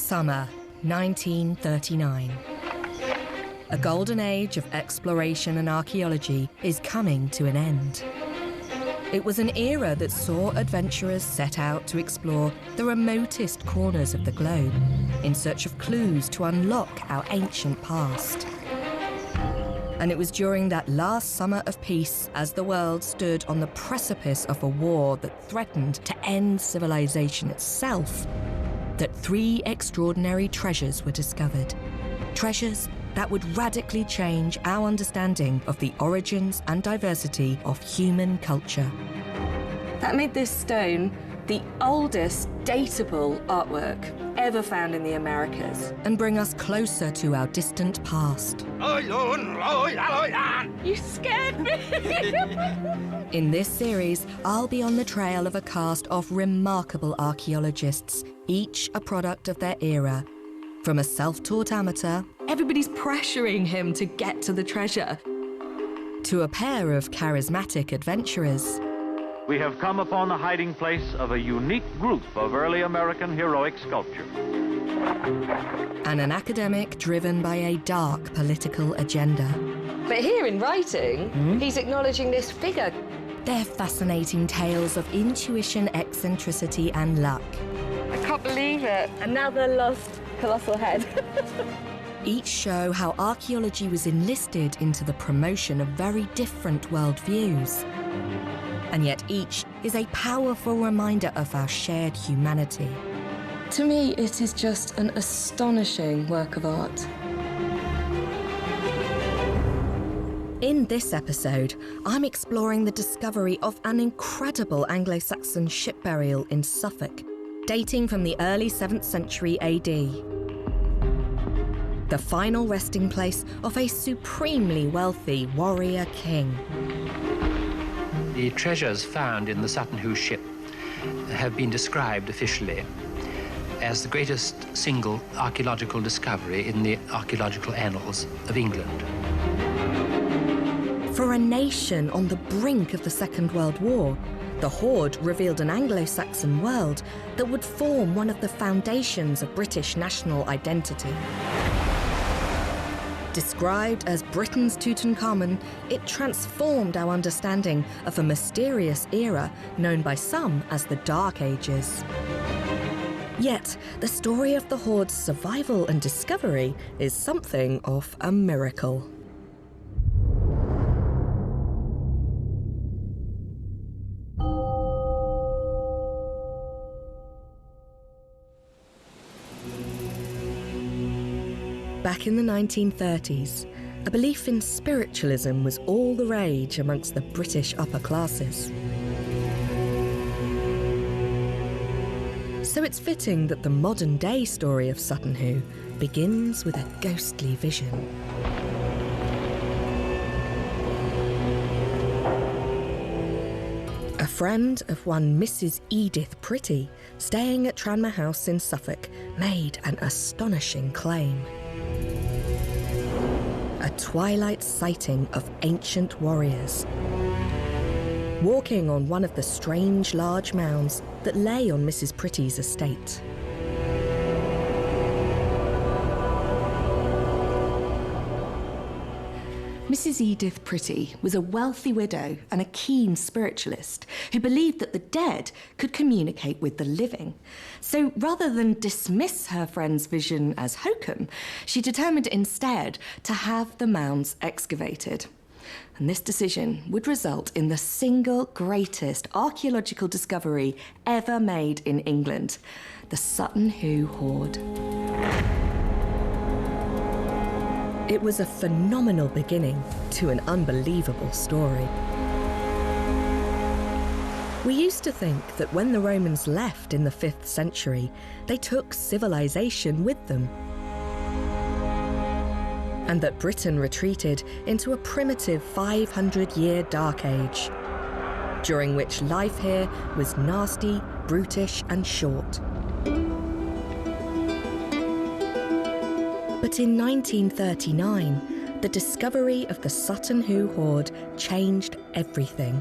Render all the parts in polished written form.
Summer 1939. A golden age of exploration and archaeology is coming to an end. It was an era that saw adventurers set out to explore the remotest corners of the globe in search of clues to unlock our ancient past. And it was during that last summer of peace, as the world stood on the precipice of a war that threatened to end civilization itself, that three extraordinary treasures were discovered. Treasures that would radically change our understanding of the origins and diversity of human culture. That made this stone the oldest datable artwork ever found in the Americas. And bring us closer to our distant past. You scared me! In this series, I'll be on the trail of a cast of remarkable archaeologists, each a product of their era. From a self-taught amateur, Everybody's pressuring him to get to the treasure, to a pair of charismatic adventurers. We have come upon the hiding place of a unique group of early American heroic sculpture. And an academic driven by a dark political agenda. but here in writing, he's acknowledging this figure. They're fascinating tales of intuition, eccentricity, and luck. I can't believe it. Another lost colossal head. Each show how archaeology was enlisted into the promotion of very different worldviews. And yet each is a powerful reminder of our shared humanity. To me, it is just an astonishing work of art. In this episode, I'm exploring the discovery of an incredible Anglo-Saxon ship burial in Suffolk, dating from the early 7th century AD. The final resting place of a supremely wealthy warrior king. The treasures found in the Sátton Hù ship have been described officially as the greatest single archaeological discovery in the archaeological annals of England. For a nation on the brink of the Second World War, the hoard revealed an Anglo-Saxon world that would form one of the foundations of British national identity. Described as Britain's Tutankhamun, it transformed our understanding of a mysterious era known by some as the Dark Ages. Yet, the story of the hoard's survival and discovery is something of a miracle. Back in the 1930s, a belief in spiritualism was all the rage amongst the British upper classes. So it's fitting that the modern-day story of Sátton Hù begins with a ghostly vision. A friend of one Mrs. Edith Pretty, staying at Tranmere House in Suffolk, made an astonishing claim. A twilight sighting of ancient warriors, walking on one of the strange large mounds that lay on Mrs. Pretty's estate. Mrs. Edith Pretty was a wealthy widow and a keen spiritualist who believed that the dead could communicate with the living. So rather than dismiss her friend's vision as hokum, she determined instead to have the mounds excavated. And this decision would result in the single greatest archaeological discovery ever made in England, the Sátton Hù hoard. It was a phenomenal beginning to an unbelievable story. We used to think that when the Romans left in the 5th century, they took civilization with them, and that Britain retreated into a primitive 500-year dark age, during which life here was nasty, brutish, and short. But in 1939, the discovery of the Sátton Hù hoard changed everything.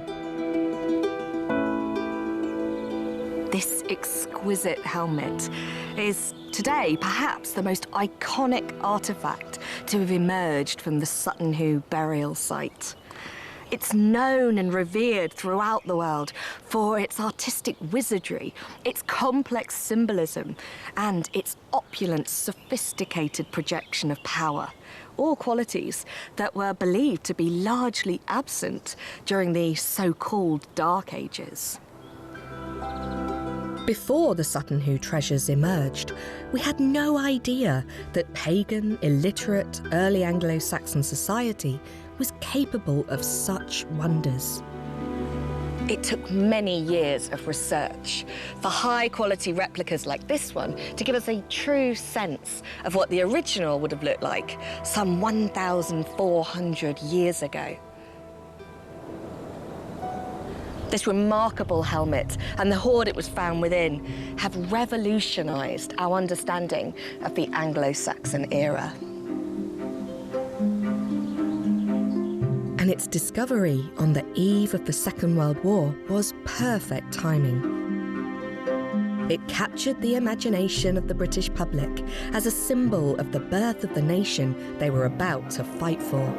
This This exquisite helmet is today perhaps the most iconic artefact to have emerged from the Sátton Hù burial site. It's known and revered throughout the world for its artistic wizardry, its complex symbolism, and its opulent, sophisticated projection of power. All qualities that were believed to be largely absent during the so-called Dark Ages. Before the Sátton Hù treasures emerged, we had no idea that pagan, illiterate, early Anglo-Saxon society was capable of such wonders. It took many years of research for high-quality replicas like this one to give us a true sense of what the original would have looked like some 1,400 years ago. This remarkable helmet and the hoard it was found within have revolutionised our understanding of the Anglo-Saxon era. And its discovery on the eve of the Second World War was perfect timing. It captured the imagination of the British public as a symbol of the birth of the nation they were about to fight for.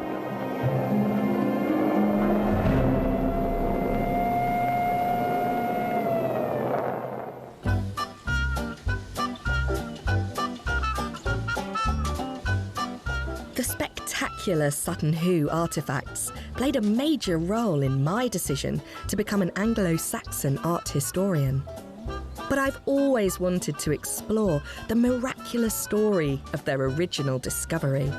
The spectacular Sátton Hù artefacts played a major role in my decision to become an Anglo-Saxon art historian. But I've always wanted to explore the miraculous story of their original discovery.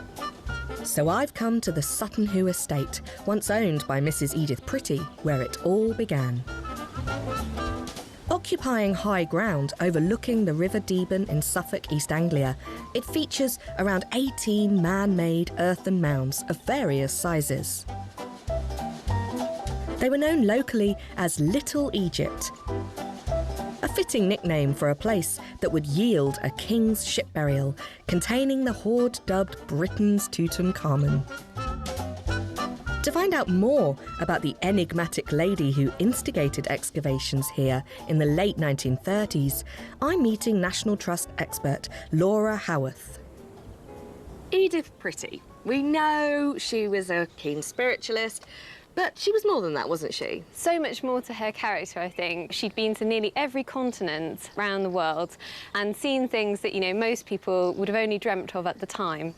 So I've come to the Sátton Hù estate, once owned by Mrs. Edith Pretty, where it all began. Occupying high ground overlooking the River Deben in Suffolk, East Anglia, it features around 18 man-made earthen mounds of various sizes. They were known locally as Little Egypt, a fitting nickname for a place that would yield a king's ship burial containing the hoard dubbed Britain's Tutankhamun. To find out more about the enigmatic lady who instigated excavations here in the late 1930s, I'm meeting National Trust expert Laura Howarth. Edith Pretty. We know she was a keen spiritualist, but she was more than that, wasn't she? So much more to her character, I think. She'd been to nearly every continent around the world and seen things that, most people would have only dreamt of at the time.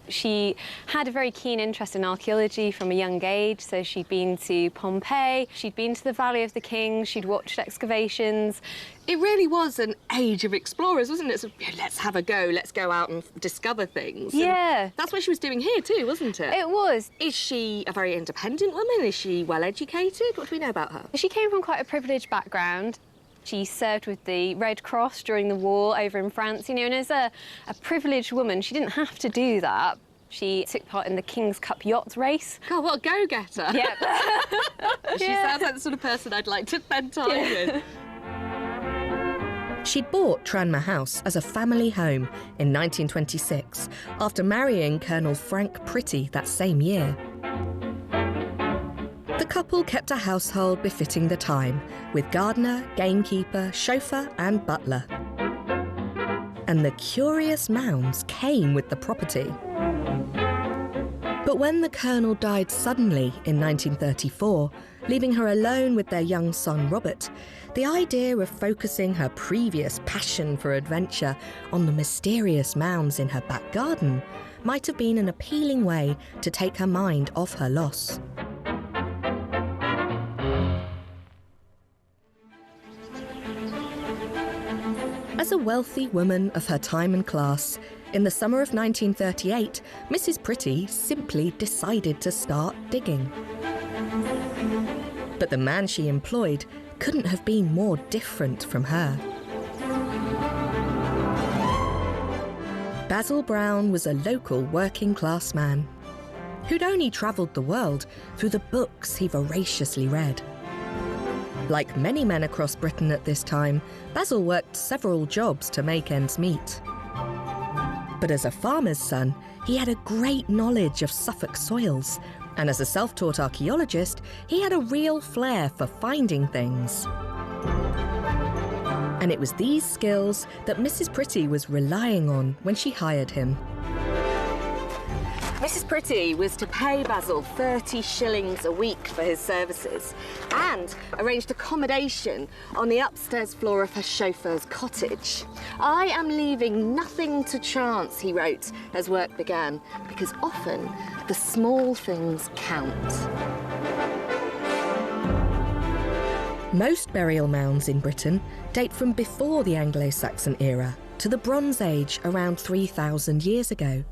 She had a very keen interest in archaeology from a young age, so she'd been to Pompeii, she'd been to the Valley of the Kings, she'd watched excavations. It really was an age of explorers, wasn't it? So, let's have a go, let's go out and discover things. Yeah. And that's what she was doing here too, wasn't it? It was. Is she a very independent woman? Is she well educated? What do we know about her? She came from quite a privileged background. She served with the Red Cross during the war over in France, and as a privileged woman, she didn't have to do that. She took part in the King's Cup yacht race. God, what a go-getter. Yeah. She sounds like the sort of person I'd like to spend time with. She'd bought Tranmere House as a family home in 1926 after marrying Colonel Frank Pretty that same year. The couple kept a household befitting the time, with gardener, gamekeeper, chauffeur and butler. And the curious mounds came with the property. But when the Colonel died suddenly in 1934, leaving her alone with their young son Robert, the idea of focusing her previous passion for adventure on the mysterious mounds in her back garden might have been an appealing way to take her mind off her loss. As a wealthy woman of her time and class, in the summer of 1938, Mrs. Pretty simply decided to start digging. But the man she employed couldn't have been more different from her. Basil Brown was a local working-class man who'd only travelled the world through the books he voraciously read. Like many men across Britain at this time, Basil worked several jobs to make ends meet. But as a farmer's son, he had a great knowledge of Suffolk soils, and as a self-taught archaeologist, he had a real flair for finding things. And it was these skills that Mrs. Pretty was relying on when she hired him. Mrs. Pretty was to pay Basil 30 shillings a week for his services and arranged accommodation on the upstairs floor of her chauffeur's cottage. "I am leaving nothing to chance," he wrote as work began, because often the small things count. Most burial mounds in Britain date from before the Anglo-Saxon era to the Bronze Age around 3,000 years ago,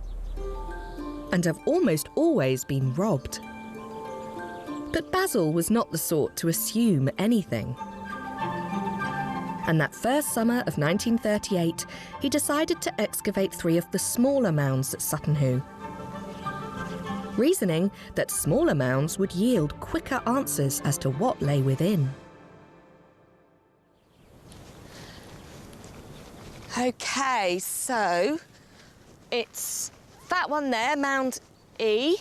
and have almost always been robbed. But Basil was not the sort to assume anything. And that first summer of 1938, he decided to excavate 3 of the smaller mounds at Sutton Hoo, reasoning that smaller mounds would yield quicker answers as to what lay within. OK, so it's that one there, Mound E,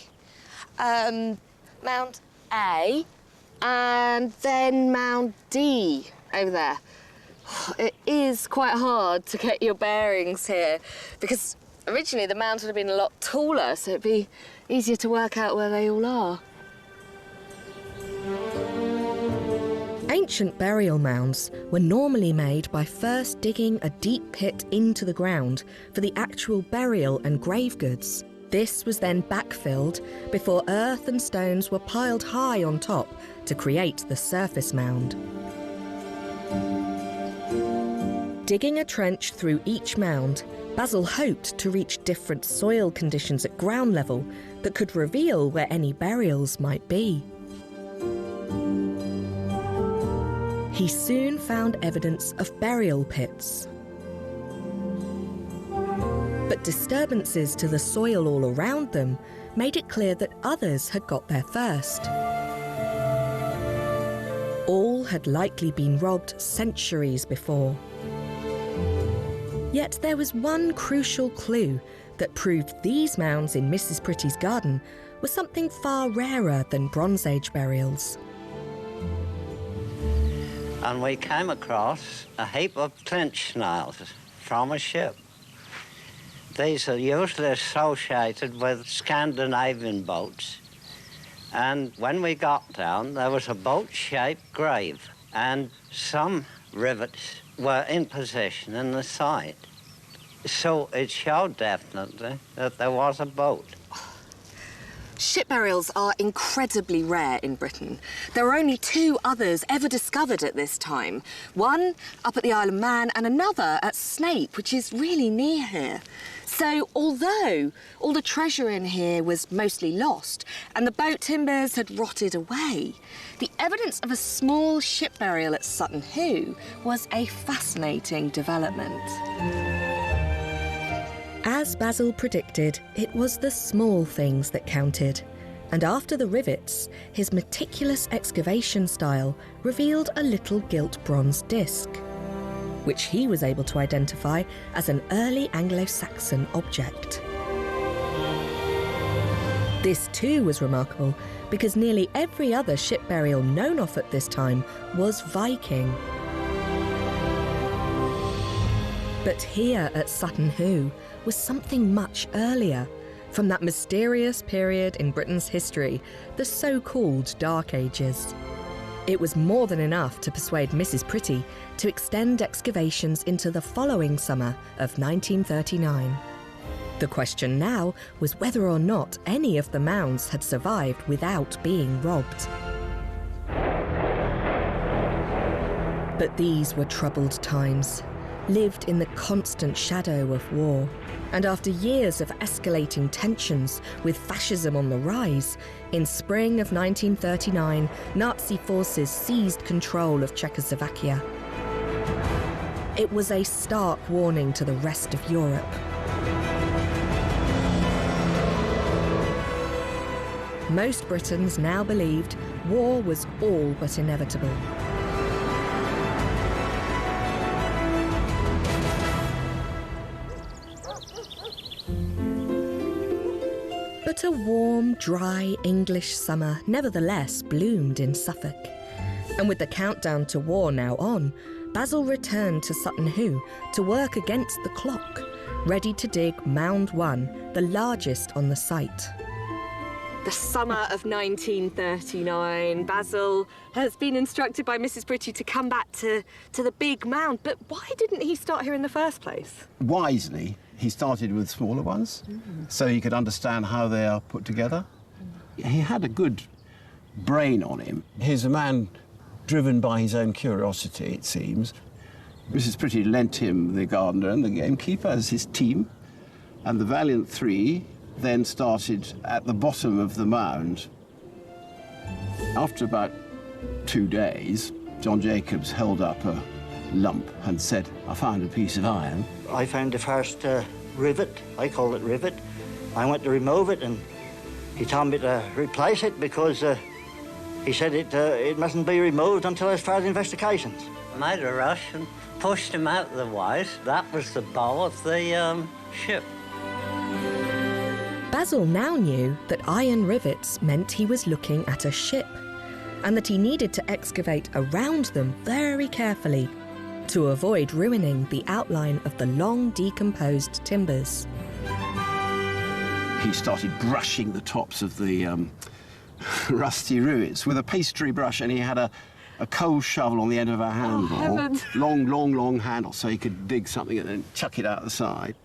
Mound A, and then Mound D over there. It is quite hard to get your bearings here because originally the mounds would have been a lot taller, so it'd be easier to work out where they all are. Ancient burial mounds were normally made by first digging a deep pit into the ground for the actual burial and grave goods. This was then backfilled before earth and stones were piled high on top to create the surface mound. Digging a trench through each mound, Basil hoped to reach different soil conditions at ground level that could reveal where any burials might be. He soon found evidence of burial pits. But disturbances to the soil all around them made it clear that others had got there first. All had likely been robbed centuries before. Yet there was one crucial clue that proved these mounds in Mrs. Pretty's garden were something far rarer than Bronze Age burials. And we came across a heap of clinch nails from a ship. These are usually associated with Scandinavian boats. And when we got down, there was a boat-shaped grave, and some rivets were in position in the side. So it showed definitely that there was a boat. Ship burials are incredibly rare in Britain. There are only 2 others ever discovered at this time. One up at the Isle of Man and another at Snape, which is really near here. So although all the treasure in here was mostly lost and the boat timbers had rotted away, the evidence of a small ship burial at Sutton Hoo was a fascinating development. As Basil predicted, it was the small things that counted. And after the rivets, his meticulous excavation style revealed a little gilt bronze disc, which he was able to identify as an early Anglo-Saxon object. This too was remarkable because nearly every other ship burial known of at this time was Viking. But here at Sutton Hoo was something much earlier, from that mysterious period in Britain's history, the so-called Dark Ages. It was more than enough to persuade Mrs. Pretty to extend excavations into the following summer of 1939. The question now was whether or not any of the mounds had survived without being robbed. But these were troubled times, lived in the constant shadow of war. And after years of escalating tensions with fascism on the rise, in spring of 1939, Nazi forces seized control of Czechoslovakia. It was a stark warning to the rest of Europe. Most Britons now believed war was all but inevitable. But a warm, dry English summer nevertheless bloomed in Suffolk. And with the countdown to war now on, Basil returned to Sutton Hoo to work against the clock, ready to dig Mound 1, the largest on the site. The summer of 1939, Basil has been instructed by Mrs. Britty to come back to the big mound. But why didn't he start here in the first place? Wisely, he started with smaller ones, so he could understand how they are put together. He had a good brain on him. He's a man driven by his own curiosity, it seems. Mrs. Britty lent him the gardener and the gamekeeper as his team, and the valiant three then started at the bottom of the mound. After about 2 days, John Jacobs held up a lump and said, "I found a piece of iron." I found the first rivet. I call it rivet. I went to remove it, and he told me to replace it because he said it mustn't be removed until there's further investigations. I made a rush and pushed him out of the way. That was the bow of the ship. Basil now knew that iron rivets meant he was looking at a ship, and that he needed to excavate around them very carefully to avoid ruining the outline of the long decomposed timbers. He started brushing the tops of the rusty rivets with a pastry brush, and he had a coal shovel on the end of a handle. heavens. Long handle, so he could dig something and then chuck it out the side.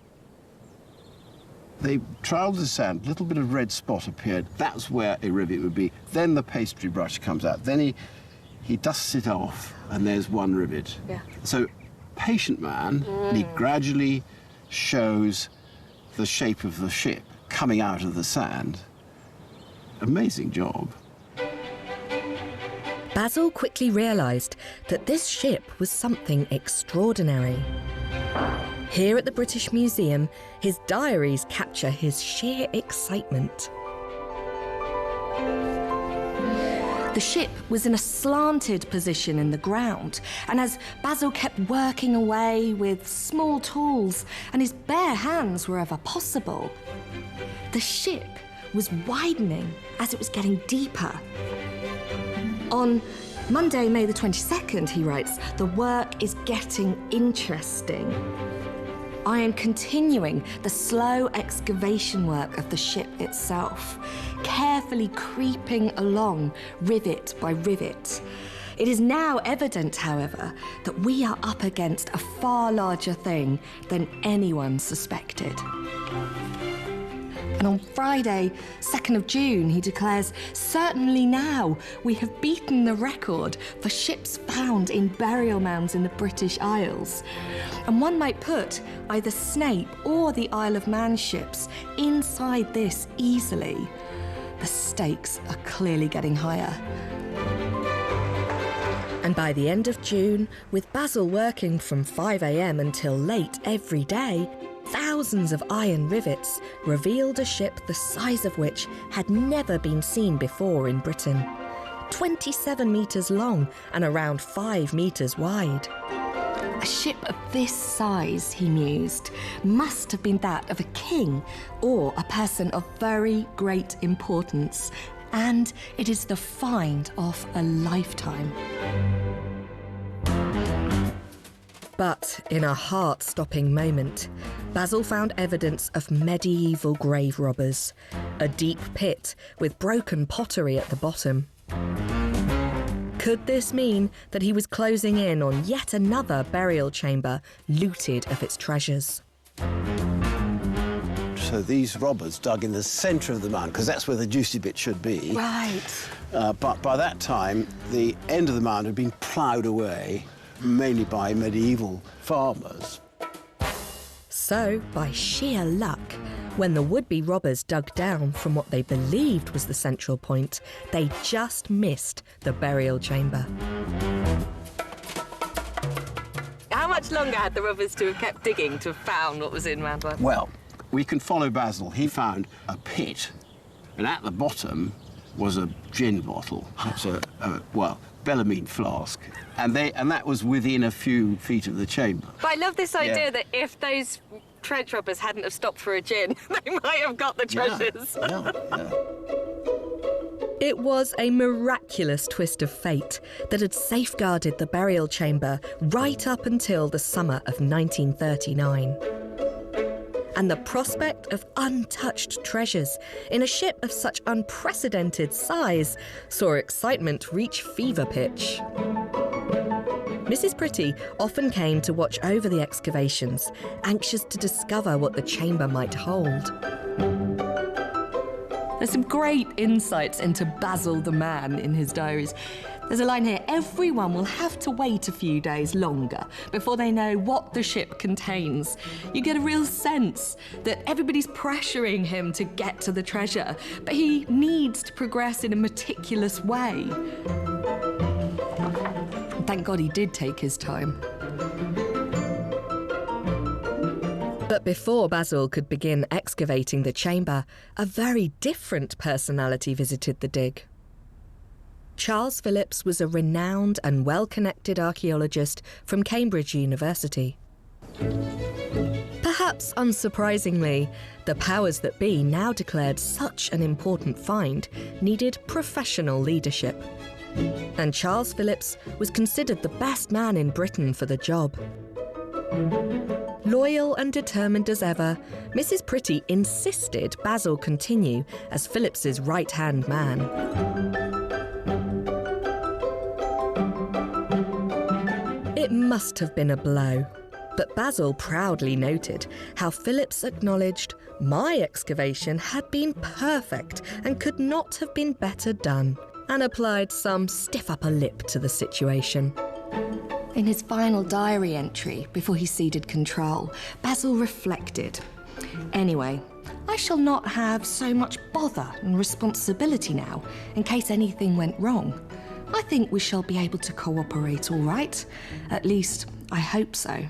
They trialled the sand, a little bit of red spot appeared. That's where a rivet would be. Then the pastry brush comes out. Then he dusts it off, and there's one rivet. Yeah. So, patient man, he gradually shows the shape of the ship coming out of the sand. Amazing job. Basil quickly realised that this ship was something extraordinary. Here at the British Museum, his diaries capture his sheer excitement. The ship was in a slanted position in the ground, and as Basil kept working away with small tools and his bare hands wherever possible, the ship was widening as it was getting deeper. On Monday, May the 22nd, he writes, "The work is getting interesting. I am continuing the slow excavation work of the ship itself, carefully creeping along rivet by rivet. It is now evident, however, that we are up against a far larger thing than anyone suspected." And on Friday, 2nd of June, he declares, "Certainly now we have beaten the record for ships found in burial mounds in the British Isles. And one might put either Snape or the Isle of Man ships inside this easily. The stakes are clearly getting higher." And by the end of June, with Basil working from 5 a.m. until late every day, thousands of iron rivets revealed a ship the size of which had never been seen before in Britain. 27 metres long and around 5 metres wide. A ship of this size, he mused, must have been that of a king or a person of very great importance, and it is the find of a lifetime. But in a heart-stopping moment, Basil found evidence of medieval grave robbers, a deep pit with broken pottery at the bottom. Could this mean that he was closing in on yet another burial chamber looted of its treasures? So these robbers dug in the centre of the mound, because that's where the juicy bit should be. Right. But by that time, the end of the mound had been ploughed away, mainly by medieval farmers. So, by sheer luck, when the would-be robbers dug down from what they believed was the central point, they just missed the burial chamber. How much longer had the robbers to have kept digging to have found what was in Mound 1? Well, we can follow Basil. He found a pit, and at the bottom was a gin bottle. It's a Bellarmine flask, and that was within a few feet of the chamber. But I love this idea Yeah. that if those trench robbers hadn't have stopped for a gin, they might have got the treasures. Yeah. It was a miraculous twist of fate that had safeguarded the burial chamber right up until the summer of 1939. And the prospect of untouched treasures in a ship of such unprecedented size saw excitement reach fever pitch. Mrs. Pretty often came to watch over the excavations, anxious to discover what the chamber might hold. There's some great insights into Basil the man in his diaries. There's a line here: everyone will have to wait a few days longer before they know what the ship contains. You get a real sense that everybody's pressuring him to get to the treasure, but he needs to progress in a meticulous way. And thank God he did take his time. But before Basil could begin excavating the chamber, a very different personality visited the dig. Charles Phillips was a renowned and well-connected archaeologist from Cambridge University. Perhaps unsurprisingly, the powers that be now declared such an important find needed professional leadership. And Charles Phillips was considered the best man in Britain for the job. Loyal and determined as ever, Mrs. Pretty insisted Basil continue as Phillips's right-hand man. It must have been a blow, but Basil proudly noted how Phillips acknowledged, "My excavation had been perfect and could not have been better done," and applied some stiff upper lip to the situation. In his final diary entry, before he ceded control, Basil reflected, "Anyway, I shall not have so much bother and responsibility now, in case anything went wrong. I think we shall be able to cooperate all right. At least, I hope so."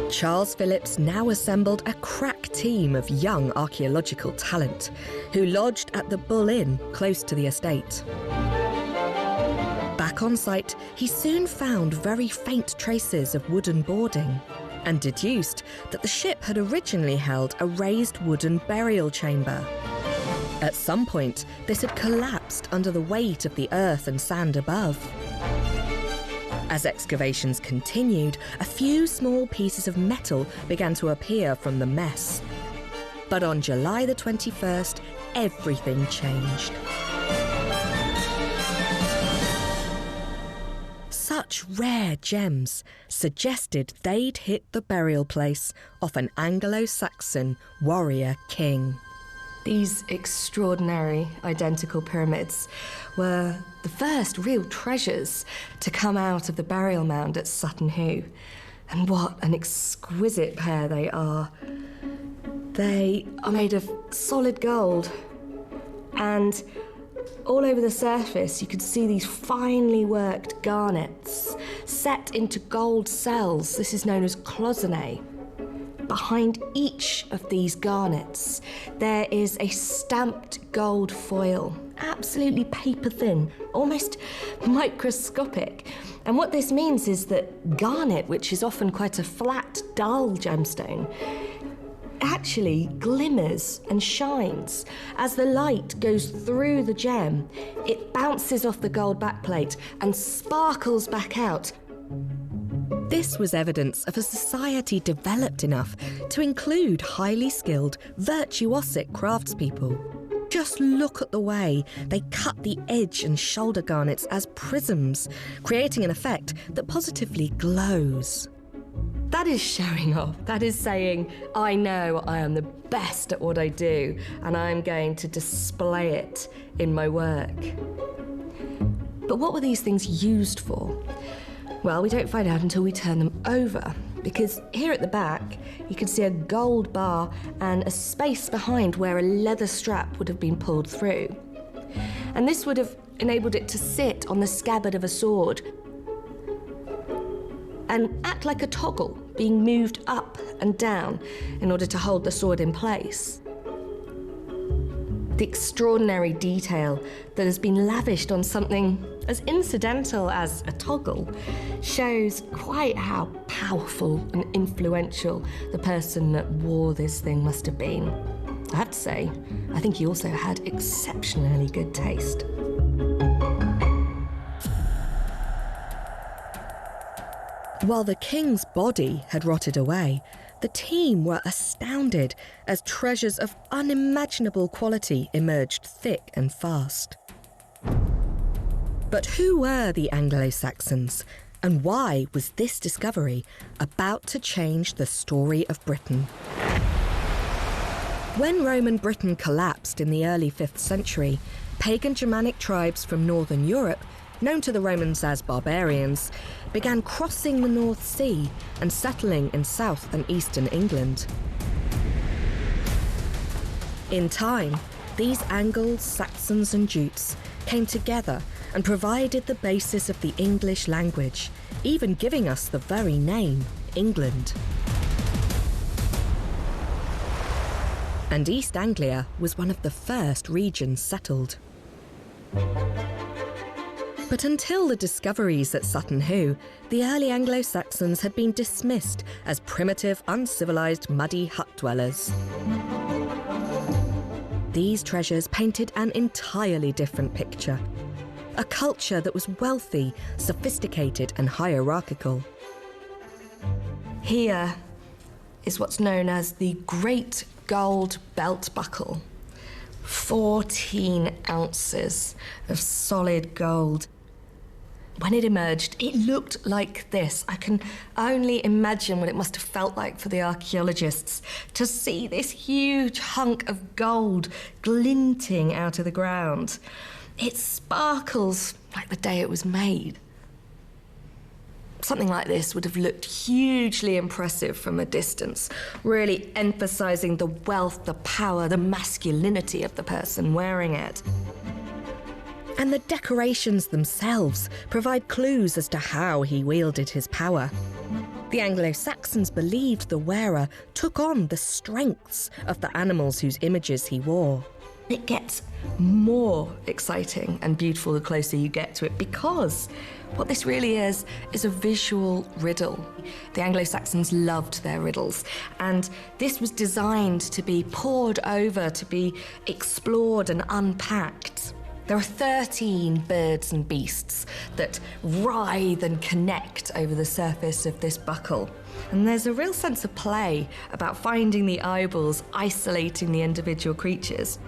Charles Phillips now assembled a crack team of young archaeological talent who lodged at the Bull Inn close to the estate. Back on site, he soon found very faint traces of wooden boarding and deduced that the ship had originally held a raised wooden burial chamber. At some point, this had collapsed under the weight of the earth and sand above. As excavations continued, a few small pieces of metal began to appear from the mess. But on July the 21st, everything changed. Such rare gems suggested they'd hit the burial place of an Anglo-Saxon warrior king. These extraordinary identical pyramids were the first real treasures to come out of the burial mound at Sátton Hù. And what an exquisite pair they are. They are made of solid gold, and all over the surface you could see these finely worked garnets set into gold cells. This is known as cloisonné. Behind each of these garnets, there is a stamped gold foil, absolutely paper thin, almost microscopic. And what this means is that garnet, which is often quite a flat, dull gemstone, actually glimmers and shines. As the light goes through the gem, it bounces off the gold backplate and sparkles back out. This was evidence of a society developed enough to include highly skilled, virtuosic craftspeople. Just look at the way they cut the edge and shoulder garnets as prisms, creating an effect that positively glows. That is showing off. That is saying, I know I am the best at what I do, and I'm going to display it in my work. But what were these things used for? Well, we don't find out until we turn them over, because here at the back, you can see a gold bar and a space behind where a leather strap would have been pulled through. And this would have enabled it to sit on the scabbard of a sword and act like a toggle, being moved up and down in order to hold the sword in place. The extraordinary detail that has been lavished on something as incidental as a toggle shows quite how powerful and influential the person that wore this thing must have been. I have to say, I think he also had exceptionally good taste. While the king's body had rotted away, the team were astounded as treasures of unimaginable quality emerged thick and fast. But who were the Anglo-Saxons, and why was this discovery about to change the story of Britain? When Roman Britain collapsed in the early 5th century, pagan Germanic tribes from northern Europe, known to the Romans as barbarians, began crossing the North Sea and settling in south and eastern England. In time, these Angles, Saxons and Jutes came together and provided the basis of the English language, even giving us the very name, England. And East Anglia was one of the first regions settled. But until the discoveries at Sutton Hoo, the early Anglo-Saxons had been dismissed as primitive, uncivilized, muddy hut dwellers. These treasures painted an entirely different picture. A culture that was wealthy, sophisticated and hierarchical. Here is what's known as the Great Gold Belt Buckle. 14 ounces of solid gold. When it emerged, it looked like this. I can only imagine what it must have felt like for the archaeologists to see this huge hunk of gold glinting out of the ground. It sparkles like the day it was made. Something like this would have looked hugely impressive from a distance, really emphasizing the wealth, the power, the masculinity of the person wearing it. And the decorations themselves provide clues as to how he wielded his power. The Anglo-Saxons believed the wearer took on the strengths of the animals whose images he wore. It gets more exciting and beautiful the closer you get to it, because what this really is a visual riddle. The Anglo-Saxons loved their riddles, and this was designed to be pored over, to be explored and unpacked. There are 13 birds and beasts that writhe and connect over the surface of this buckle. And there's a real sense of play about finding the eyeballs, isolating the individual creatures.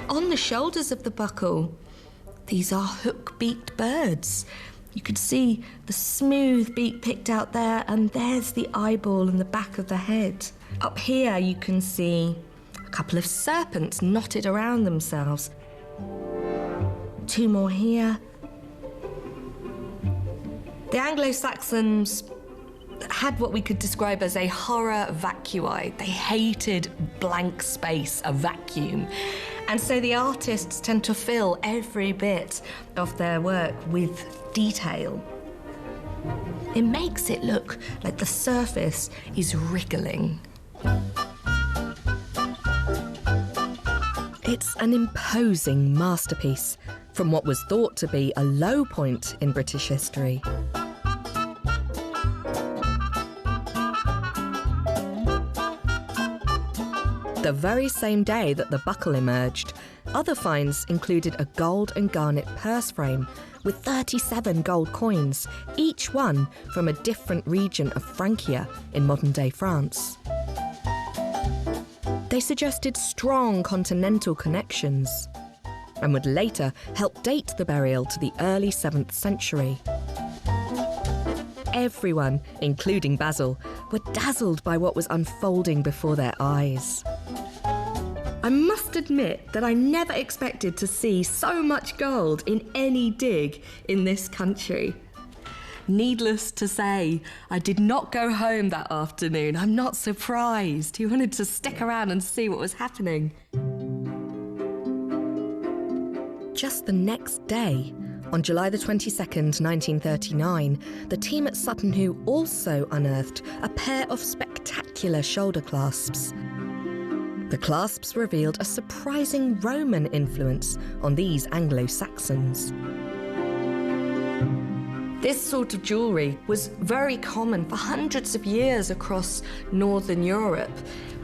On the shoulders of the buckle, these are hook-beaked birds. You could see the smooth beak picked out there, and there's the eyeball in the back of the head. Up here you can see a couple of serpents knotted around themselves. 2 more here. The Anglo-Saxons had what we could describe as a horror vacui. They hated blank space, a vacuum. And so the artists tend to fill every bit of their work with detail. It makes it look like the surface is wriggling. It's an imposing masterpiece from what was thought to be a low point in British history. The very same day that the buckle emerged, other finds included a gold and garnet purse frame with 37 gold coins, each one from a different region of Francia in modern-day France. They suggested strong continental connections and would later help date the burial to the early 7th century. Everyone, including Basil, were dazzled by what was unfolding before their eyes. I must admit that I never expected to see so much gold in any dig in this country. Needless to say, I did not go home that afternoon. I'm not surprised. He wanted to stick around and see what was happening. Just the next day, on July the 22nd, 1939, the team at Sutton Hoo also unearthed a pair of spectacular shoulder clasps. The clasps revealed a surprising Roman influence on these Anglo-Saxons. This sort of jewellery was very common for hundreds of years across Northern Europe,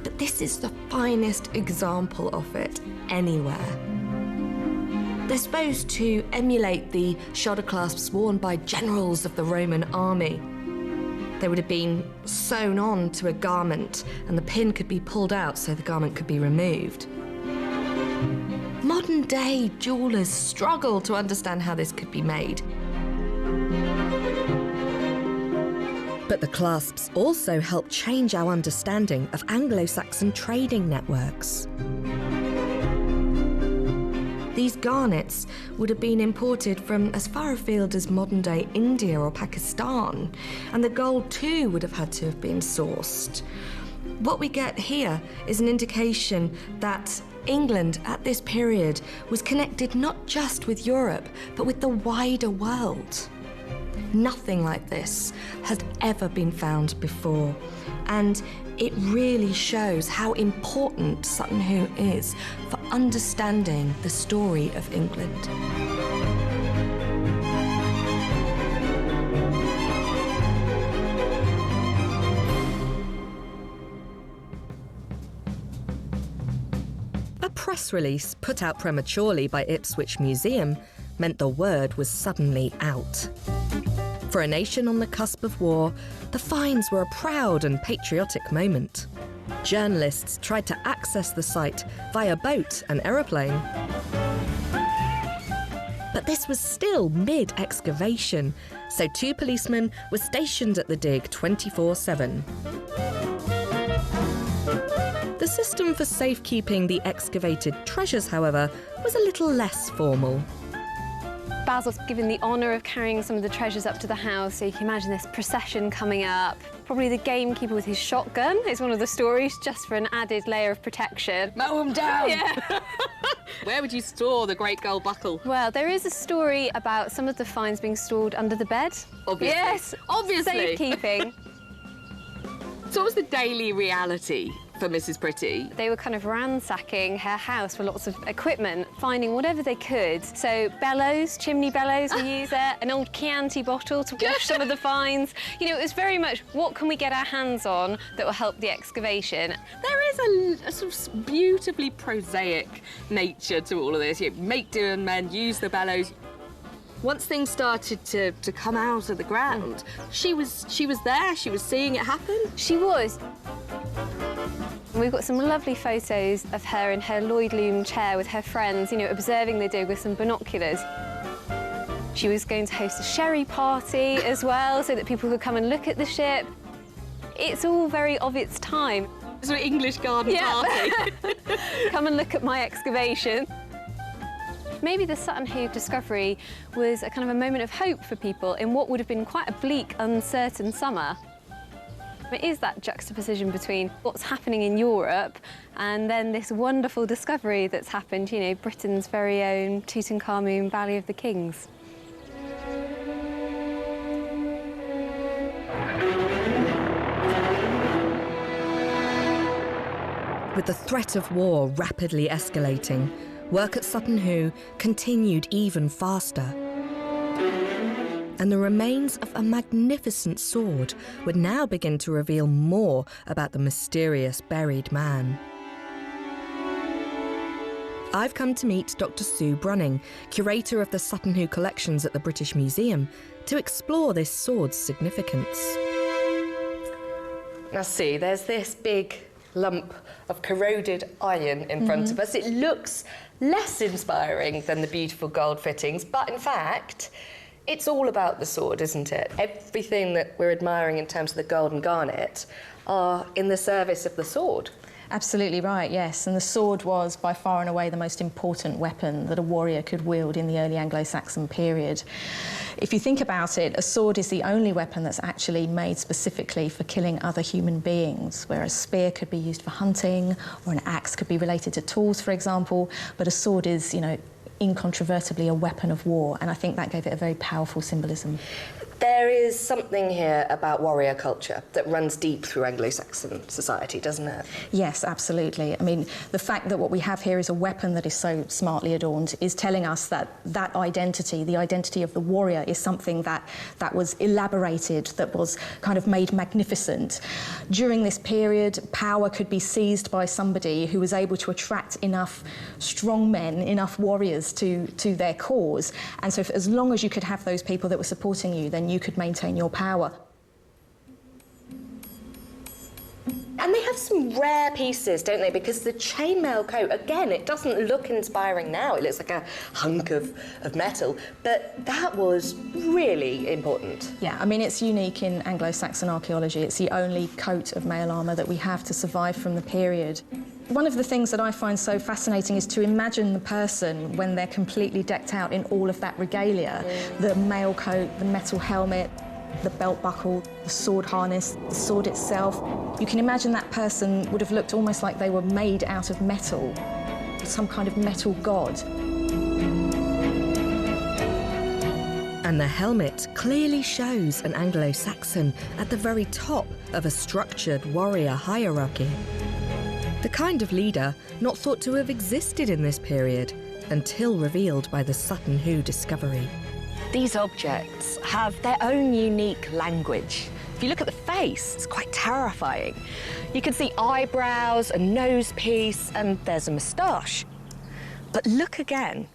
but this is the finest example of it anywhere. They're supposed to emulate the shoulder clasps worn by generals of the Roman army. They would have been sewn on to a garment, and the pin could be pulled out so the garment could be removed. Modern-day jewellers struggle to understand how this could be made. But the clasps also helped change our understanding of Anglo-Saxon trading networks. These garnets would have been imported from as far afield as modern-day India or Pakistan, and the gold too would have had to have been sourced. What we get here is an indication that England at this period was connected not just with Europe, but with the wider world. Nothing like this had ever been found before, and it really shows how important Sátton Hù is for understanding the story of England. A press release put out prematurely by Ipswich Museum meant the word was suddenly out. For a nation on the cusp of war, the finds were a proud and patriotic moment. Journalists tried to access the site via boat and aeroplane. But this was still mid-excavation, so 2 policemen were stationed at the dig 24/7. The system for safekeeping the excavated treasures, however, was a little less formal. Basil's given the honour of carrying some of the treasures up to the house, so you can imagine this procession coming up. Probably the gamekeeper with his shotgun is one of the stories, just for an added layer of protection. Mow them down! Yeah. Where would you store the great gold buckle? Well, there is a story about some of the finds being stored under the bed. Obviously. Yes, obviously. Safekeeping. So what was the daily reality for Mrs. Pretty? They were kind of ransacking her house for lots of equipment, finding whatever they could. So bellows, chimney bellows we use there, an old Chianti bottle to wash some of the finds. You know, it was very much, what can we get our hands on that will help the excavation? There is a sort of beautifully prosaic nature to all of this. You make do and men, use the bellows. Once things started to come out of the ground, she was there, she was seeing it happen. She was. We've got some lovely photos of her in her Lloyd loom chair with her friends, you know, observing the dig with some binoculars. She was going to host a sherry party as well, so that people could come and look at the ship. It's all very of its time. It's an English garden party. Come and look at my excavation. Maybe the Sátton Hù discovery was a kind of a moment of hope for people in what would have been quite a bleak, uncertain summer. It is that juxtaposition between what's happening in Europe and then this wonderful discovery that's happened, you know, Britain's very own Tutankhamun Valley of the Kings. With the threat of war rapidly escalating, work at Sátton Hù continued even faster. And the remains of a magnificent sword would now begin to reveal more about the mysterious buried man. I've come to meet Dr. Sue Brunning, curator of the Sátton Hù collections at the British Museum, to explore this sword's significance. Now see, there's this big lump of corroded iron in front of us. It looks less inspiring than the beautiful gold fittings, but in fact, it's all about the sword, isn't it? Everything that we're admiring in terms of the gold and garnet are in the service of the sword. Absolutely right, yes. And the sword was by far and away the most important weapon that a warrior could wield in the early Anglo-Saxon period. If you think about it, a sword is the only weapon that's actually made specifically for killing other human beings, whereas a spear could be used for hunting, or an axe could be related to tools, for example, but a sword is, you know, incontrovertibly a weapon of war, and I think that gave it a very powerful symbolism. There is something here about warrior culture that runs deep through Anglo-Saxon society, doesn't it? Yes, absolutely. I mean, the fact that what we have here is a weapon that is so smartly adorned is telling us that that identity, the identity of the warrior, is something that was elaborated, that was kind of made magnificent. During this period, power could be seized by somebody who was able to attract enough strong men, enough warriors to their cause. And so as long as you could have those people that were supporting you, then you could maintain your power. And they have some rare pieces, don't they? Because the chainmail coat, again, it doesn't look inspiring now. It looks like a hunk of metal, but that was really important. Yeah, I mean, it's unique in Anglo-Saxon archaeology. It's the only coat of mail armour that we have to survive from the period. One of the things that I find so fascinating is to imagine the person when they're completely decked out in all of that regalia. The mail coat, the metal helmet, the belt buckle, the sword harness, the sword itself. You can imagine that person would have looked almost like they were made out of metal, some kind of metal god. And the helmet clearly shows an Anglo-Saxon at the very top of a structured warrior hierarchy. The kind of leader not thought to have existed in this period until revealed by the Sátton Hù discovery. These objects have their own unique language. If you look at the face, it's quite terrifying. You can see eyebrows, a nose piece, and there's a moustache. But look again.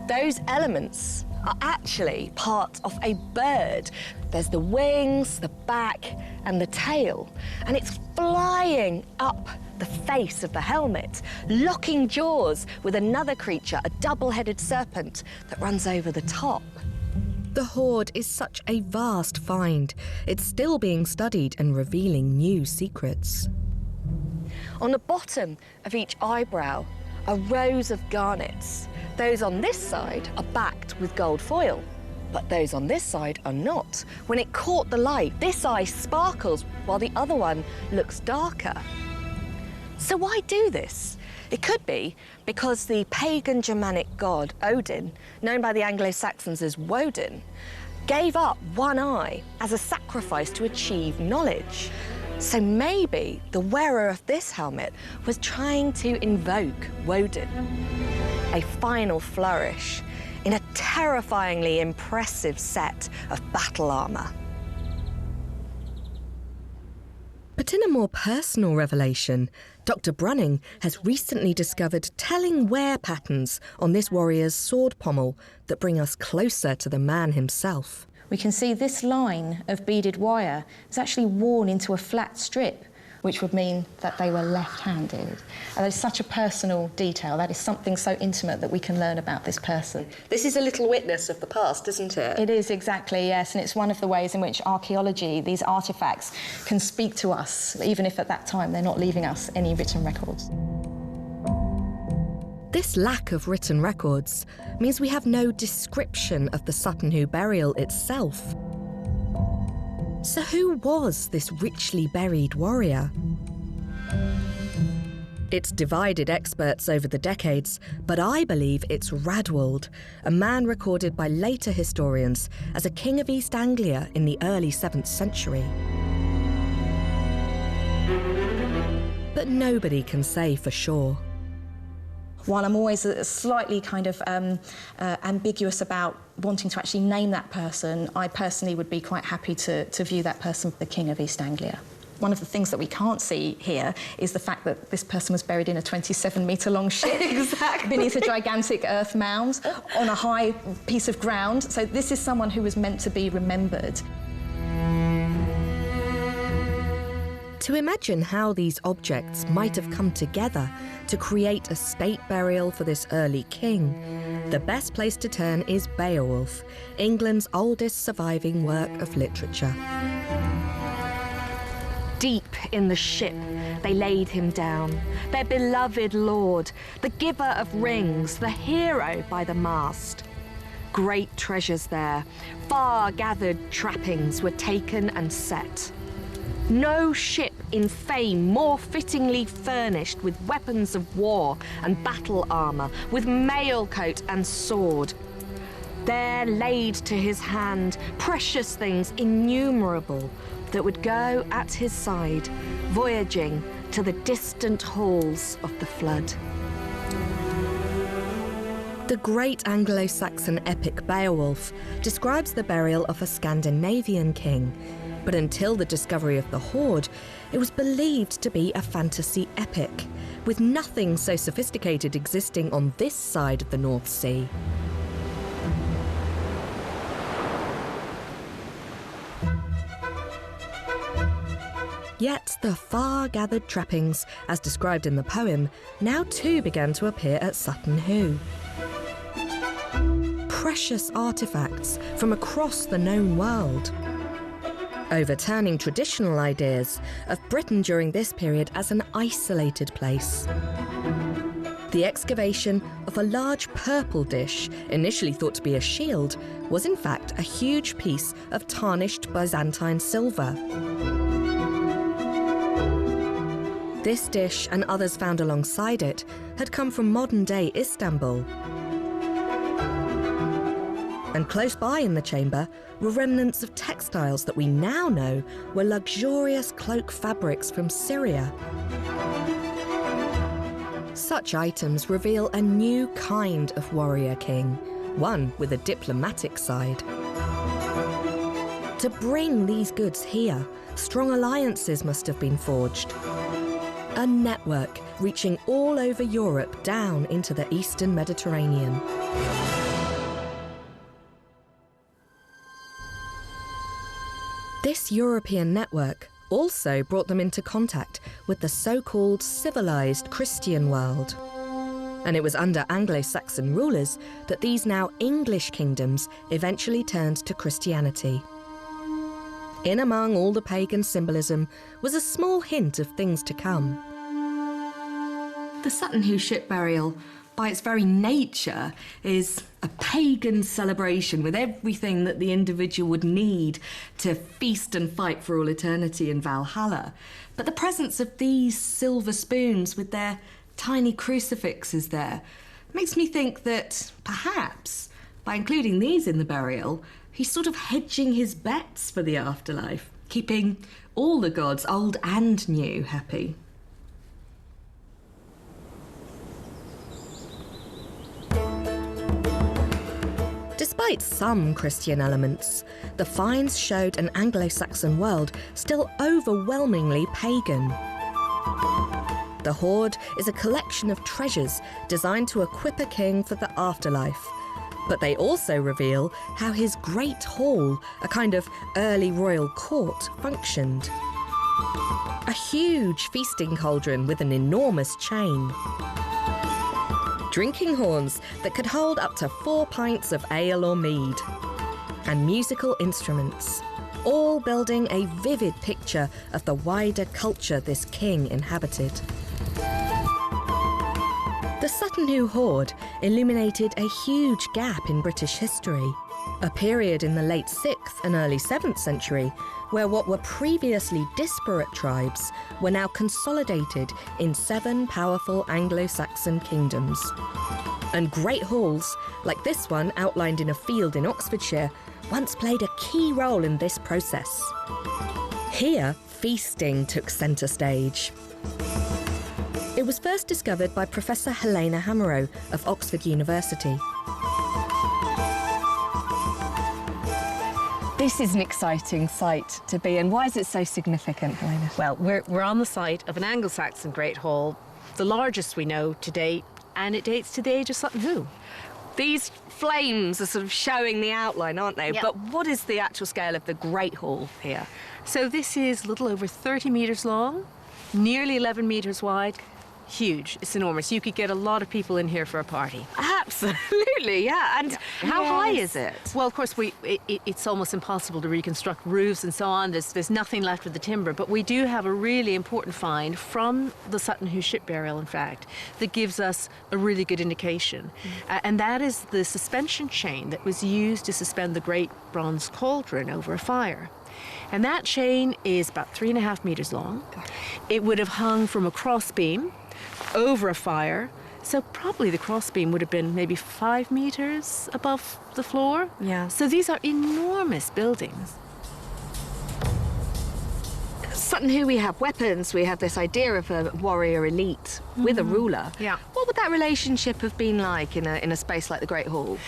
Those elements are actually part of a bird. There's the wings, the back, and the tail, and it's flying up the face of the helmet, locking jaws with another creature, a double-headed serpent that runs over the top. The hoard is such a vast find. It's still being studied and revealing new secrets. On the bottom of each eyebrow are rows of garnets. Those on this side are backed with gold foil, but those on this side are not. When it caught the light, this eye sparkles while the other one looks darker. So why do this? It could be because the pagan Germanic god Odin, known by the Anglo-Saxons as Woden, gave up one eye as a sacrifice to achieve knowledge. So maybe the wearer of this helmet was trying to invoke Woden. A final flourish in a terrifyingly impressive set of battle armour. But in a more personal revelation, Dr. Brunning has recently discovered telling wear patterns on this warrior's sword pommel that bring us closer to the man himself. We can see this line of beaded wire is actually worn into a flat strip, which would mean that they were left-handed. And that is such a personal detail. That is something so intimate that we can learn about this person. This is a little witness of the past, isn't it? It is, exactly, yes, and it's one of the ways in which archaeology, these artefacts, can speak to us, even if at that time they're not leaving us any written records. This lack of written records means we have no description of the Sátton Hù burial itself. So who was this richly buried warrior? It's divided experts over the decades, but I believe it's Radwald, a man recorded by later historians as a king of East Anglia in the early 7th century. But nobody can say for sure. While I'm always slightly kind of ambiguous about wanting to actually name that person, I personally would be quite happy to view that person the King of East Anglia. One of the things that we can't see here is the fact that this person was buried in a 27-metre-long ship beneath a gigantic earth mound on a high piece of ground. So this is someone who was meant to be remembered. To imagine how these objects might have come together to create a state burial for this early king, the best place to turn is Beowulf, England's oldest surviving work of literature. Deep in the ship, they laid him down, their beloved lord, the giver of rings, the hero by the mast. Great treasures there, far-gathered trappings were taken and set. No ship in fame more fittingly furnished with weapons of war and battle armour, with mail coat and sword. There laid to his hand precious things innumerable that would go at his side, voyaging to the distant halls of the flood. The great Anglo-Saxon epic Beowulf describes the burial of a Scandinavian king, but until the discovery of the hoard, it was believed to be a fantasy epic, with nothing so sophisticated existing on this side of the North Sea. Yet the far-gathered trappings, as described in the poem, now too began to appear at Sátton Hù. Precious artefacts from across the known world, overturning traditional ideas of Britain during this period as an isolated place. The excavation of a large purple dish, initially thought to be a shield, was in fact a huge piece of tarnished Byzantine silver. This dish and others found alongside it had come from modern-day Istanbul. And close by in the chamber were remnants of textiles that we now know were luxurious cloak fabrics from Syria. Such items reveal a new kind of warrior king, one with a diplomatic side. To bring these goods here, strong alliances must have been forged. A network reaching all over Europe down into the Eastern Mediterranean. This European network also brought them into contact with the so-called civilized Christian world. And it was under Anglo-Saxon rulers that these now English kingdoms eventually turned to Christianity. In among all the pagan symbolism was a small hint of things to come. The Sátton Hù ship burial, by its very nature, is a pagan celebration with everything that the individual would need to feast and fight for all eternity in Valhalla. But the presence of these silver spoons with their tiny crucifixes there makes me think that perhaps, by including these in the burial, he's sort of hedging his bets for the afterlife, keeping all the gods, old and new, happy. Despite some Christian elements, the finds showed an Anglo-Saxon world still overwhelmingly pagan. The hoard is a collection of treasures designed to equip a king for the afterlife, but they also reveal how his great hall, a kind of early royal court, functioned. A huge feasting cauldron with an enormous chain. Drinking horns that could hold up to 4 pints of ale or mead. And musical instruments, all building a vivid picture of the wider culture this king inhabited. The Sátton Hù hoard illuminated a huge gap in British history, a period in the late 6th and early 7th century where what were previously disparate tribes were now consolidated in 7 powerful Anglo-Saxon kingdoms. And great halls, like this one outlined in a field in Oxfordshire, once played a key role in this process. Here, feasting took centre stage. It was first discovered by Professor Helena Hamerow of Oxford University. This is an exciting site to be in. Why is it so significant, Helena? Well, we're on the site of an Anglo-Saxon Great Hall, the largest we know to date, and it dates to the age of Sátton Hù. These flames are sort of showing the outline, aren't they? Yep. But what is the actual scale of the Great Hall here? So this is a little over 30 metres long, nearly 11 metres wide. Huge. It's enormous. You could get a lot of people in here for a party. Absolutely, yeah. And how high is it? Well, of course, it's almost impossible to reconstruct roofs and so on. There's nothing left of the timber, but we do have a really important find from the Sátton Hù ship burial, in fact, that gives us a really good indication. And that is the suspension chain that was used to suspend the great bronze cauldron over a fire. And that chain is about 3.5 metres long. It would have hung from a crossbeam over a fire So probably the crossbeam would have been maybe 5 meters above the floor. Yeah. So these are enormous buildings. Sutton Hoo, we have weapons, we have this idea of a warrior elite with a ruler. Yeah. What would that relationship have been like in a space like the Great Hall?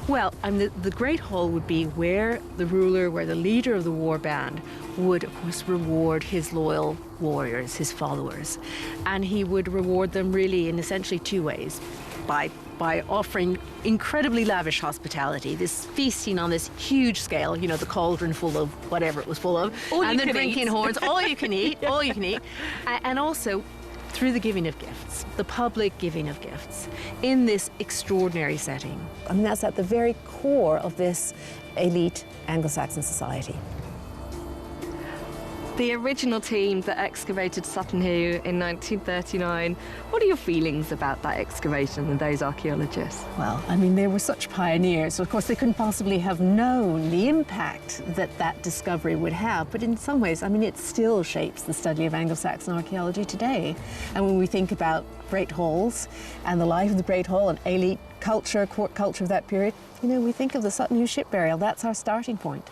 Well, the Great Hall would be where the ruler, where the leader of the war band would, of course, reward his loyal warriors, his followers. And he would reward them really in essentially 2 ways. By offering incredibly lavish hospitality, this feasting on this huge scale, you know, the cauldron full of whatever it was full of, and the drinking horns, all you can eat, all you can eat. And also through the giving of gifts, the public giving of gifts in this extraordinary setting. I mean, that's at the very core of this elite Anglo-Saxon society. The original team that excavated Sutton Hoo in 1939, what are your feelings about that excavation and those archaeologists? Well, I mean, they were such pioneers. So of course, they couldn't possibly have known the impact that that discovery would have. But in some ways, I mean, it still shapes the study of Anglo-Saxon archaeology today. And when we think about great halls and the life of the Great Hall and elite culture, court culture of that period, you know, we think of the Sutton Hoo ship burial. That's our starting point.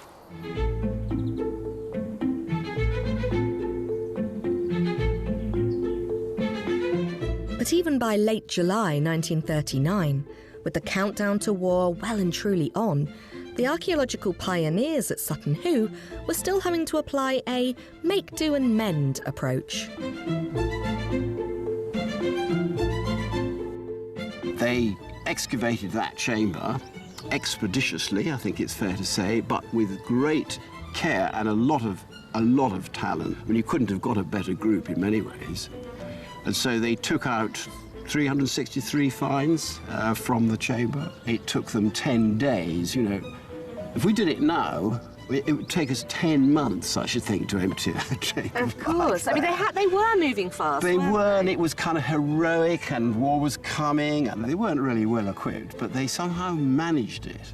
But even by late July 1939, with the countdown to war well and truly on, the archaeological pioneers at Sutton Hoo were still having to apply a make do and mend approach. They excavated that chamber expeditiously, I think it's fair to say, but with great care and a lot of talent. I mean, you couldn't have got a better group in many ways. And so they took out 363 finds from the chamber. It took them 10 days, you know. If we did it now, it would take us 10 months, I should think, to empty a chamber. Of course. I mean, they were moving fast. They were, and it was kind of heroic, and war was coming, and they weren't really well equipped, but they somehow managed it.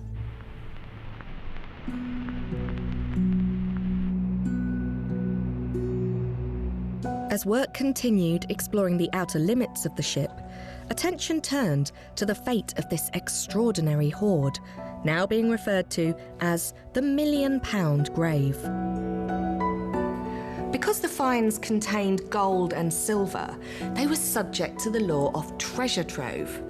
As work continued exploring the outer limits of the ship, attention turned to the fate of this extraordinary hoard, now being referred to as the £1 million grave. Because the finds contained gold and silver, they were subject to the law of treasure trove,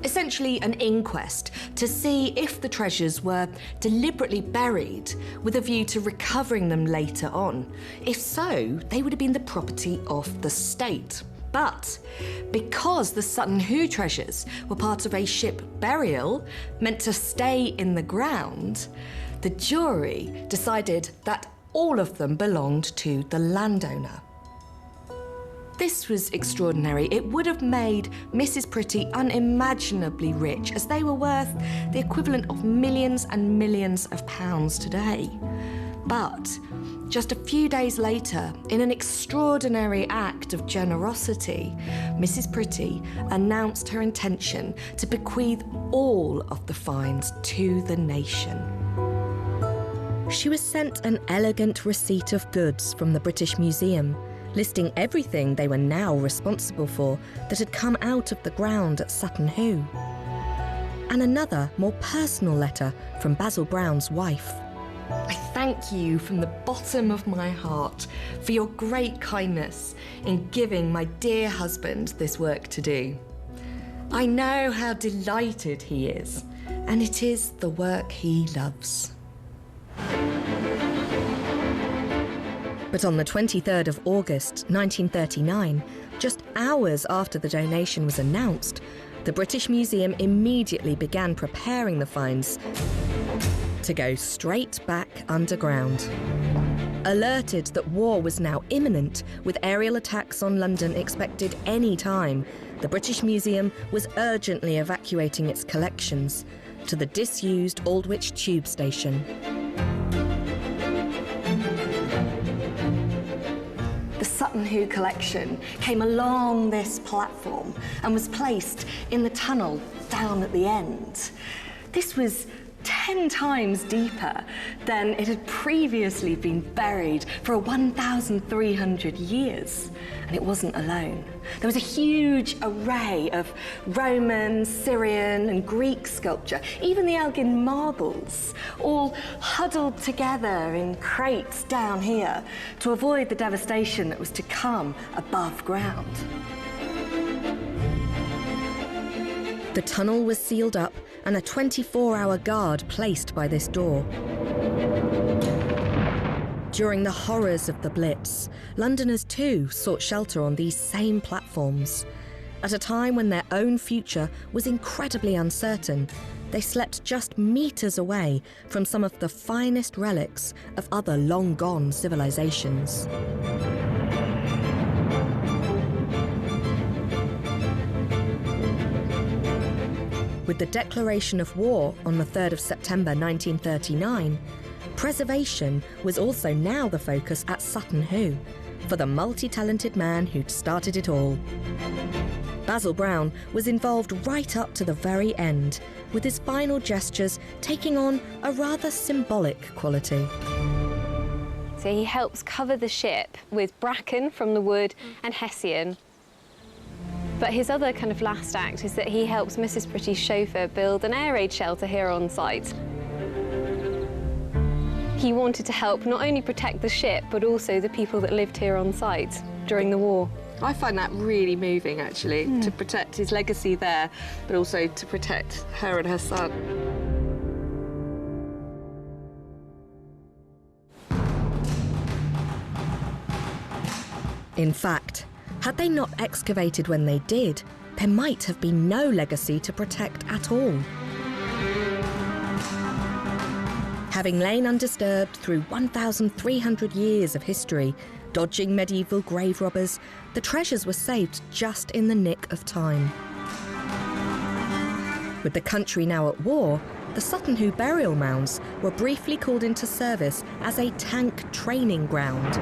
essentially an inquest to see if the treasures were deliberately buried with a view to recovering them later on. If so, they would have been the property of the state. But because the Sutton Hoo treasures were part of a ship burial meant to stay in the ground, the jury decided that all of them belonged to the landowner. This was extraordinary. It would have made Mrs. Pretty unimaginably rich, as they were worth the equivalent of millions and millions of pounds today. But just a few days later, in an extraordinary act of generosity, Mrs. Pretty announced her intention to bequeath all of the finds to the nation. She was sent an elegant receipt of goods from the British Museum, listing everything they were now responsible for that had come out of the ground at Sutton Hoo. And another, more personal letter from Basil Brown's wife. I thank you from the bottom of my heart for your great kindness in giving my dear husband this work to do. I know how delighted he is, and it is the work he loves. But on the 23rd of August 1939, just hours after the donation was announced, the British Museum immediately began preparing the finds to go straight back underground. Alerted that war was now imminent, with aerial attacks on London expected any time, the British Museum was urgently evacuating its collections to the disused Aldwych tube station. The Sutton Hoo collection came along this platform and was placed in the tunnel down at the end. This was 10 times deeper than it had previously been buried for 1,300 years. And it wasn't alone. There was a huge array of Roman, Syrian and Greek sculpture, even the Elgin marbles, all huddled together in crates down here to avoid the devastation that was to come above ground. The tunnel was sealed up and a 24-hour guard placed by this door. During the horrors of the Blitz, Londoners too sought shelter on these same platforms. At a time when their own future was incredibly uncertain, they slept just meters away from some of the finest relics of other long-gone civilizations. With the declaration of war on the 3rd of September 1939, preservation was also now the focus at Sátton Hù for the multi-talented man who'd started it all. Basil Brown was involved right up to the very end, with his final gestures taking on a rather symbolic quality. So he helps cover the ship with bracken from the wood and hessian. But his other kind of last act is that he helps Mrs. Pretty's chauffeur build an air raid shelter here on site. He wanted to help not only protect the ship, but also the people that lived here on site during the war. I find that really moving, actually, to protect his legacy there, but also to protect her and her son. In fact, had they not excavated when they did, there might have been no legacy to protect at all. Having lain undisturbed through 1,300 years of history, dodging medieval grave robbers, the treasures were saved just in the nick of time. With the country now at war, the Sátton Hù burial mounds were briefly called into service as a tank training ground.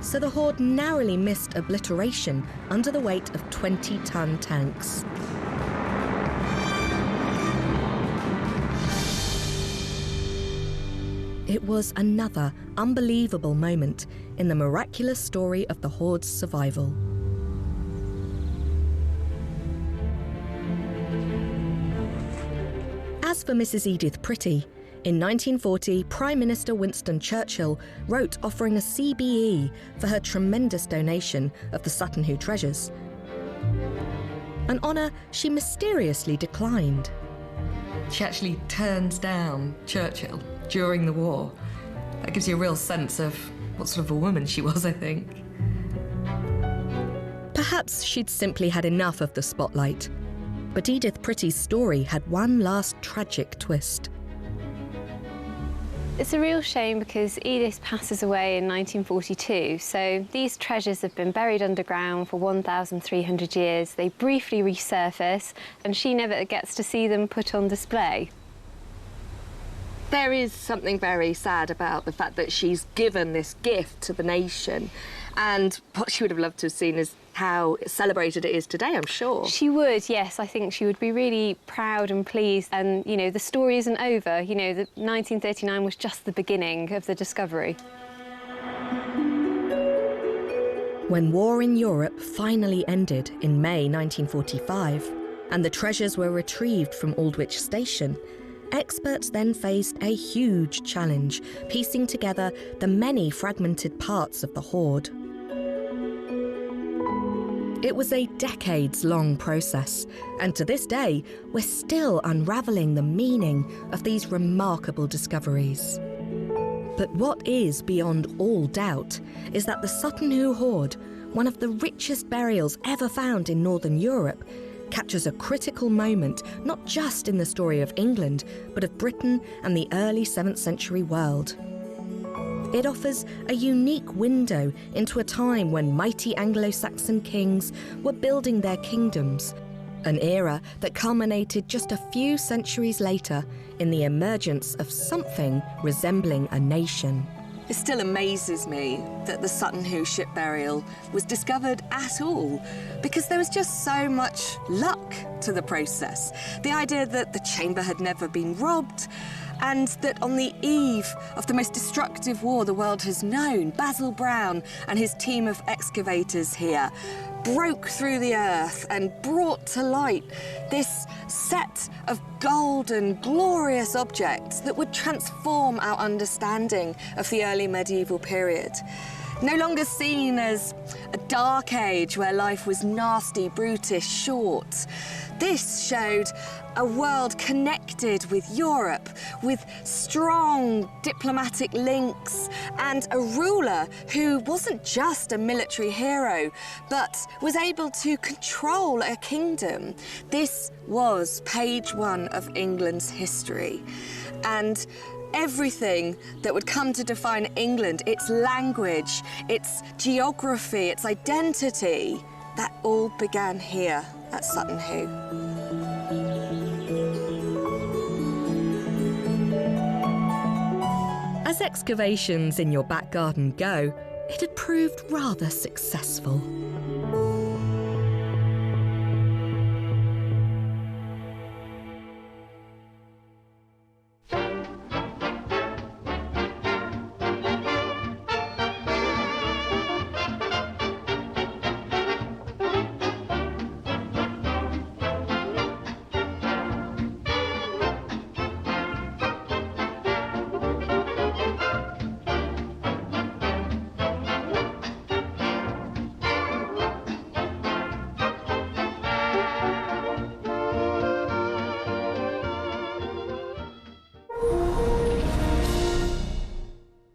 So the hoard narrowly missed obliteration under the weight of 20-ton tanks. It was another unbelievable moment in the miraculous story of the hoard's survival. As for Mrs. Edith Pretty, in 1940, Prime Minister Winston Churchill wrote offering a CBE for her tremendous donation of the Sátton Hù treasures, an honour she mysteriously declined. She actually turned down Churchill during the war. That gives you a real sense of what sort of a woman she was, I think. Perhaps she'd simply had enough of the spotlight. But Edith Pretty's story had one last tragic twist. It's a real shame because Edith passes away in 1942, so these treasures have been buried underground for 1,300 years. They briefly resurface, and she never gets to see them put on display. There is something very sad about the fact that she's given this gift to the nation, and what she would have loved to have seen is how celebrated it is today, I'm sure. She would, yes. I think she would be really proud and pleased. And, you know, the story isn't over. You know, 1939 was just the beginning of the discovery. When war in Europe finally ended in May 1945, and the treasures were retrieved from Aldwych Station, experts then faced a huge challenge, piecing together the many fragmented parts of the hoard. It was a decades-long process, and to this day, we're still unravelling the meaning of these remarkable discoveries. But what is beyond all doubt is that the Sátton Hù hoard, one of the richest burials ever found in Northern Europe, captures a critical moment not just in the story of England, but of Britain and the early 7th century world. It offers a unique window into a time when mighty Anglo-Saxon kings were building their kingdoms, an era that culminated just a few centuries later in the emergence of something resembling a nation. It still amazes me that the Sutton Hoo ship burial was discovered at all, because there was just so much luck to the process. The idea that the chamber had never been robbed, and that on the eve of the most destructive war the world has known, Basil Brown and his team of excavators here broke through the earth and brought to light this set of golden, glorious objects that would transform our understanding of the early medieval period. No longer seen as a dark age where life was nasty, brutish, short. This showed a world connected with Europe, with strong diplomatic links, and a ruler who wasn't just a military hero, but was able to control a kingdom. This was page one of England's history. And everything that would come to define England, its language, its geography, its identity, that all began here at Sutton Hoo. As excavations in your back garden go, it had proved rather successful.